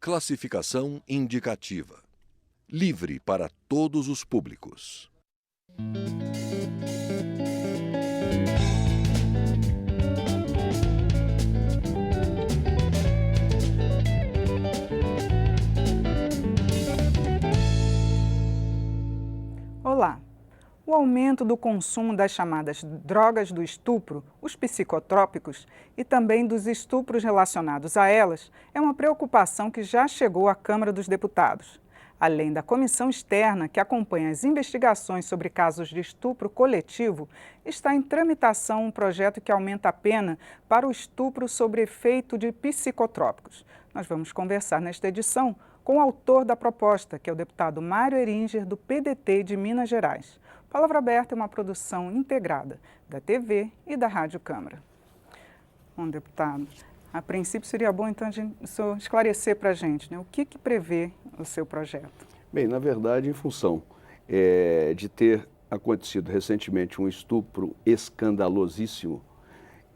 Classificação indicativa. Livre para todos os públicos. Olá! O aumento do consumo das chamadas drogas do estupro, os psicotrópicos, e também dos estupros relacionados a elas, é uma preocupação que já chegou à Câmara dos Deputados. Além da comissão externa que acompanha as investigações sobre casos de estupro coletivo, está em tramitação um projeto que aumenta a pena para o estupro sob efeito de psicotrópicos. Nós vamos conversar nesta edição com o autor da proposta, que é o deputado Mário Heringer, do PDT de Minas Gerais. Palavra Aberta é uma produção integrada da TV e da Rádio Câmara. Bom, deputado, a princípio seria bom então o senhor esclarecer para a gente, né, o que prevê o seu projeto. Bem, na verdade, em função de ter acontecido recentemente um estupro escandalosíssimo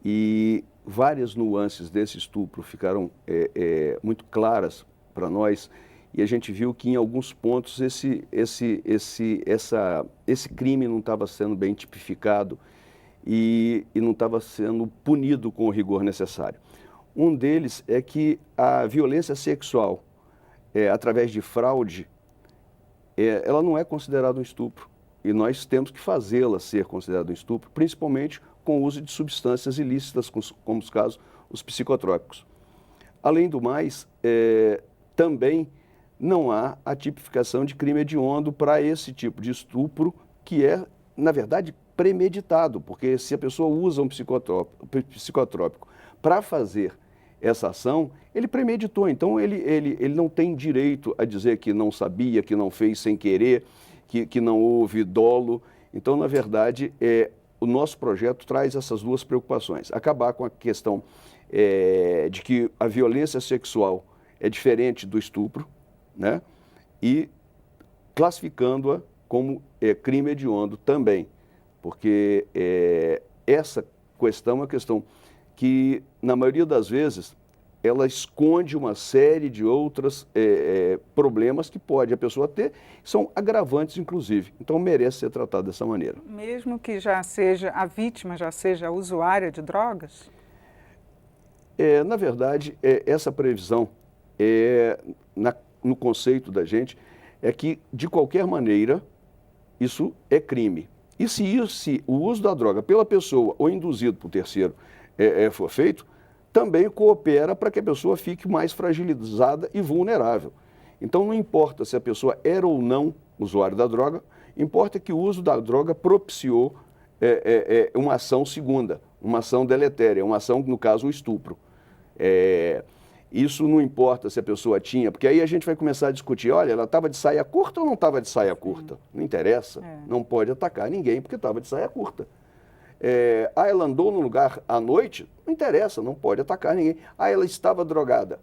e várias nuances desse estupro ficaram muito claras para nós, e a gente viu que em alguns pontos esse crime não estava sendo bem tipificado e não estava sendo punido com o rigor necessário. Um deles é que a violência sexual, através de fraude, ela não é considerada um estupro. E nós temos que fazê-la ser considerada um estupro, principalmente com o uso de substâncias ilícitas, como os casos, os psicotrópicos. Além do mais, também não há a tipificação de crime hediondo para esse tipo de estupro, que é, na verdade, premeditado, porque se a pessoa usa um psicotrópico para fazer essa ação, ele premeditou, então ele não tem direito a dizer que não sabia, que não fez sem querer, que não houve dolo. Então, na verdade, o nosso projeto traz essas duas preocupações. Acabar com a questão de que a violência sexual é diferente do estupro, né? E classificando-a como crime hediondo também, porque essa questão é uma questão que, na maioria das vezes, ela esconde uma série de outros problemas que pode a pessoa ter, são agravantes, inclusive. Então, merece ser tratado dessa maneira. Mesmo que a vítima já seja usuária de drogas? Na verdade, essa previsão, no conceito da gente, é que, de qualquer maneira, isso é crime. E se o uso da droga pela pessoa ou induzido por terceiro for feito, também coopera para que a pessoa fique mais fragilizada e vulnerável. Então, não importa se a pessoa era ou não usuário da droga, importa que o uso da droga propiciou uma ação segunda, uma ação deletéria, uma ação, no caso, o estupro. Isso não importa se a pessoa tinha, porque aí a gente vai começar a discutir, olha, ela estava de saia curta ou não estava de saia curta? Não interessa, não pode atacar ninguém porque estava de saia curta. Ela andou num lugar à noite? Não interessa, não pode atacar ninguém. Ela estava drogada?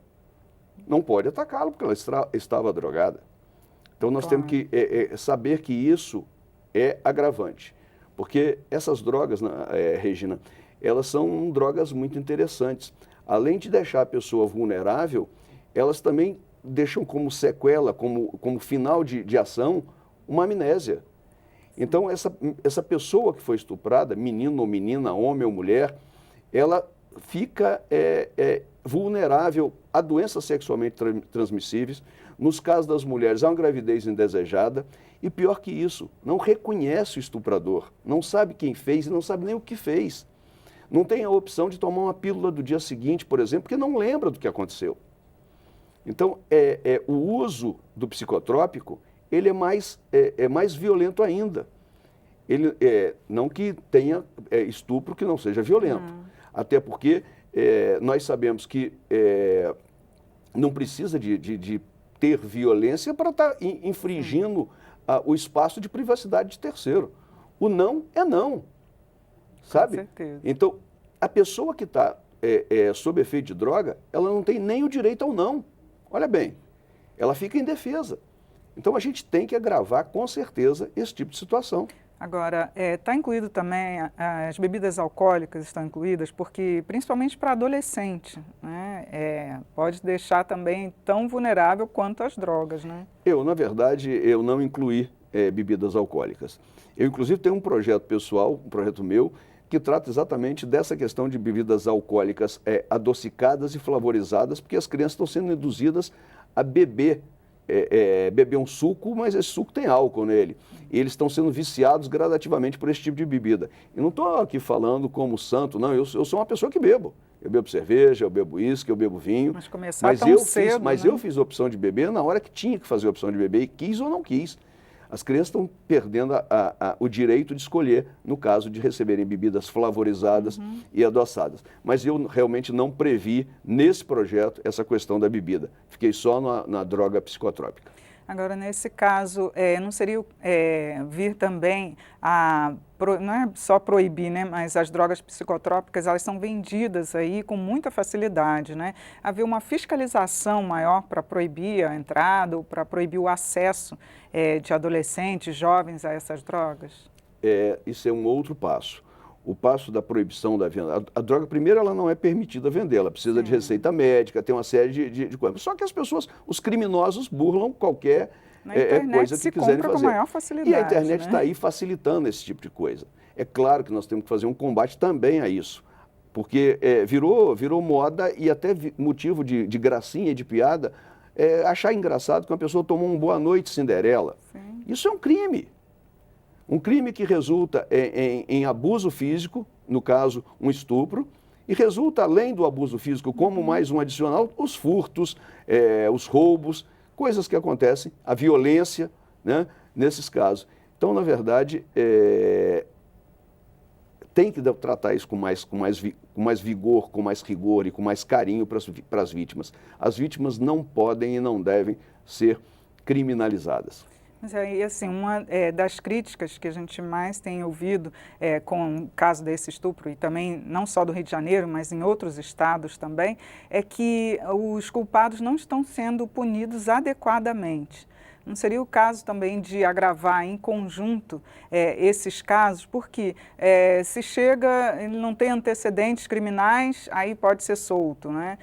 Não pode atacá-la porque ela estava drogada. Então nós temos que saber que isso é agravante, porque essas drogas, Regina, elas são drogas muito interessantes. Além de deixar a pessoa vulnerável, elas também deixam como sequela, como final de ação, uma amnésia. Então, essa pessoa que foi estuprada, menino ou menina, homem ou mulher, ela fica vulnerável a doenças sexualmente transmissíveis. Nos casos das mulheres, há uma gravidez indesejada. E pior que isso, não reconhece o estuprador, não sabe quem fez e não sabe nem o que fez. Não tem a opção de tomar uma pílula do dia seguinte, por exemplo, porque não lembra do que aconteceu. Então, o uso do psicotrópico, ele é mais violento ainda. Ele, não que tenha estupro que não seja violento. Até porque nós sabemos que não precisa de ter violência para estar infringindo o espaço de privacidade de terceiro. O não é não. Sabe? Com certeza. Então, a pessoa que está sob efeito de droga, ela não tem nem o direito ao não. Olha bem, ela fica indefesa. Então, a gente tem que agravar, com certeza, esse tipo de situação. Agora, está incluído também, as bebidas alcoólicas estão incluídas, porque principalmente para adolescente, né, pode deixar também tão vulnerável quanto as drogas, né? Na verdade, eu não incluí bebidas alcoólicas. Eu, inclusive, tenho um projeto pessoal, um projeto meu, que trata exatamente dessa questão de bebidas alcoólicas adocicadas e flavorizadas, porque as crianças estão sendo induzidas a beber um suco, mas esse suco tem álcool nele. E eles estão sendo viciados gradativamente por esse tipo de bebida. E não estou aqui falando como santo, não, eu sou uma pessoa que bebo. Eu bebo cerveja, eu bebo uísque, eu bebo vinho. Mas começar tão cedo, mas né? eu fiz a opção de beber na hora que tinha que fazer a opção de beber, e quis ou não quis. As crianças estão perdendo o direito de escolher, no caso de receberem bebidas flavorizadas e adoçadas. Mas eu realmente não previ, nesse projeto, essa questão da bebida. Fiquei só na droga psicotrópica. Agora, nesse caso, não seria vir também não é só proibir, né, mas as drogas psicotrópicas, elas são vendidas aí com muita facilidade, né? Haver uma fiscalização maior para proibir a entrada ou para proibir o acesso de adolescentes, jovens a essas drogas? Isso é um outro passo. O passo da proibição da venda. A droga, primeiro, ela não é permitida vender, ela precisa de receita médica, tem uma série de coisas. Só que as pessoas, os criminosos, burlam qualquer coisa que quiserem fazer. Com maior facilidade, e a internet né? está aí facilitando esse tipo de coisa. É claro que nós temos que fazer um combate também a isso, porque virou moda e até motivo de gracinha e de piada achar engraçado que uma pessoa tomou um Boa Noite Cinderela. Sim. Isso é um crime. Um crime que resulta em abuso físico, no caso, um estupro, e resulta, além do abuso físico, como mais um adicional, os furtos, os roubos, coisas que acontecem, a violência, né, nesses casos. Então, na verdade, tem que tratar isso com mais vigor, com mais rigor e com mais carinho para as vítimas. As vítimas não podem e não devem ser criminalizadas. Mas aí, assim, uma das críticas que a gente mais tem ouvido com o caso desse estupro, e também não só do Rio de Janeiro, mas em outros estados também, é que os culpados não estão sendo punidos adequadamente. Não seria o caso também de agravar em conjunto esses casos? Porque se chega, ele não tem antecedentes criminais, aí pode ser solto, né?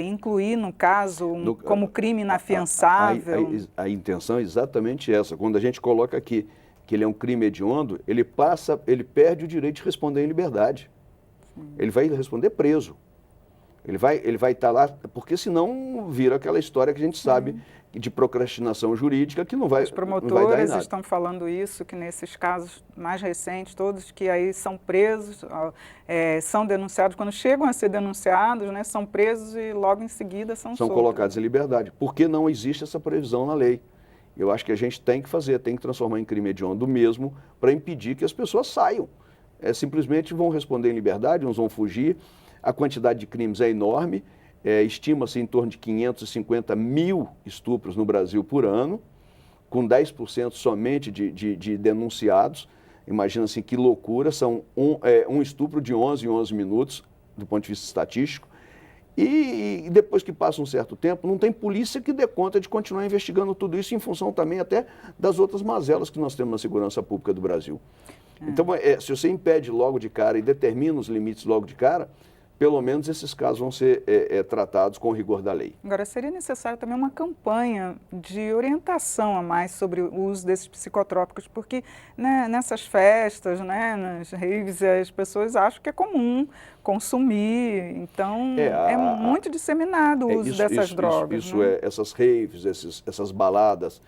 Incluir, no caso, como crime inafiançável. A intenção é exatamente essa. Quando a gente coloca aqui que ele é um crime hediondo, ele perde o direito de responder em liberdade. Sim. Ele vai responder preso. Ele vai estar lá, porque senão vira aquela história que a gente sabe de procrastinação jurídica que não vai dar em nada. Os promotores estão falando isso, que nesses casos mais recentes, todos que aí são presos, são denunciados, quando chegam a ser denunciados, né, são presos e logo em seguida são soltos. São colocados em liberdade, porque não existe essa previsão na lei. Eu acho que a gente tem que transformar em crime hediondo mesmo para impedir que as pessoas saiam. Simplesmente vão responder em liberdade, uns vão fugir. A quantidade de crimes é enorme, estima-se em torno de 550 mil estupros no Brasil por ano, com 10% somente de denunciados. Imagina assim, que loucura, são um estupro de 11 em 11 minutos, do ponto de vista estatístico. E depois que passa um certo tempo, não tem polícia que dê conta de continuar investigando tudo isso, em função também até das outras mazelas que nós temos na segurança pública do Brasil. Então, se você impede logo de cara e determina os limites logo de cara, pelo menos esses casos vão ser tratados com o rigor da lei. Agora, seria necessário também uma campanha de orientação a mais sobre o uso desses psicotrópicos, porque, né, nessas festas, né, nas raves, as pessoas acham que é comum consumir, então é muito disseminado o uso dessas drogas. Né? Essas raves, essas baladas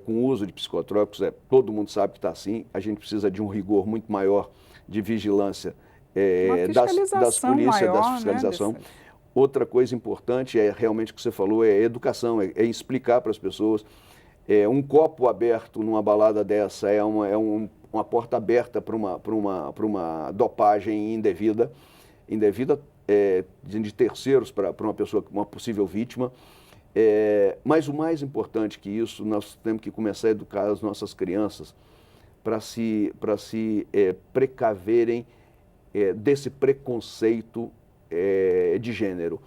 com o uso de psicotrópicos, todo mundo sabe que está assim, a gente precisa de um rigor muito maior de vigilância das polícias, maior, da fiscalização. Né, outra coisa importante realmente o que você falou, educação, explicar para as pessoas. Um copo aberto numa balada dessa é uma porta aberta para uma dopagem indevida de terceiros para uma pessoa, uma possível vítima. Mas o mais importante que isso, nós temos que começar a educar as nossas crianças para se precaverem desse preconceito de gênero,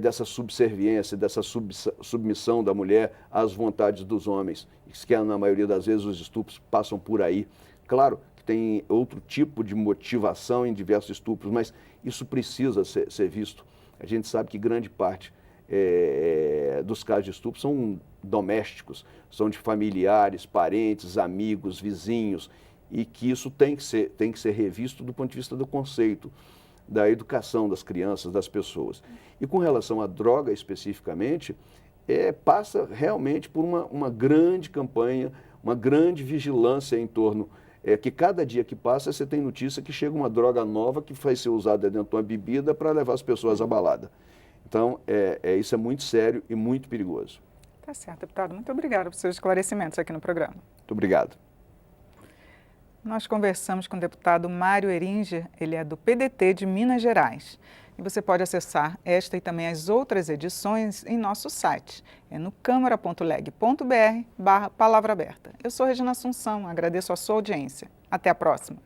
dessa subserviência, dessa submissão da mulher às vontades dos homens, que na maioria das vezes os estupros passam por aí, Claro que tem outro tipo de motivação em diversos estupros, mas isso precisa ser visto. A gente sabe que grande parte dos casos de estupro são domésticos, são de familiares, parentes, amigos, vizinhos, e que isso tem que ser revisto do ponto de vista do conceito, da educação das crianças, das pessoas. E com relação à droga especificamente, passa realmente por uma grande campanha, uma grande vigilância em torno, que cada dia que passa você tem notícia que chega uma droga nova que vai ser usada dentro de uma bebida para levar as pessoas à balada. Então, isso é muito sério e muito perigoso. Tá certo, deputado. Muito obrigada por seus esclarecimentos aqui no programa. Muito obrigado. Nós conversamos com o deputado Mário Heringer, ele é do PDT de Minas Gerais. E você pode acessar esta e também as outras edições em nosso site. É no câmara.leg.br/palavra aberta. Eu sou Regina Assunção, agradeço a sua audiência. Até a próxima.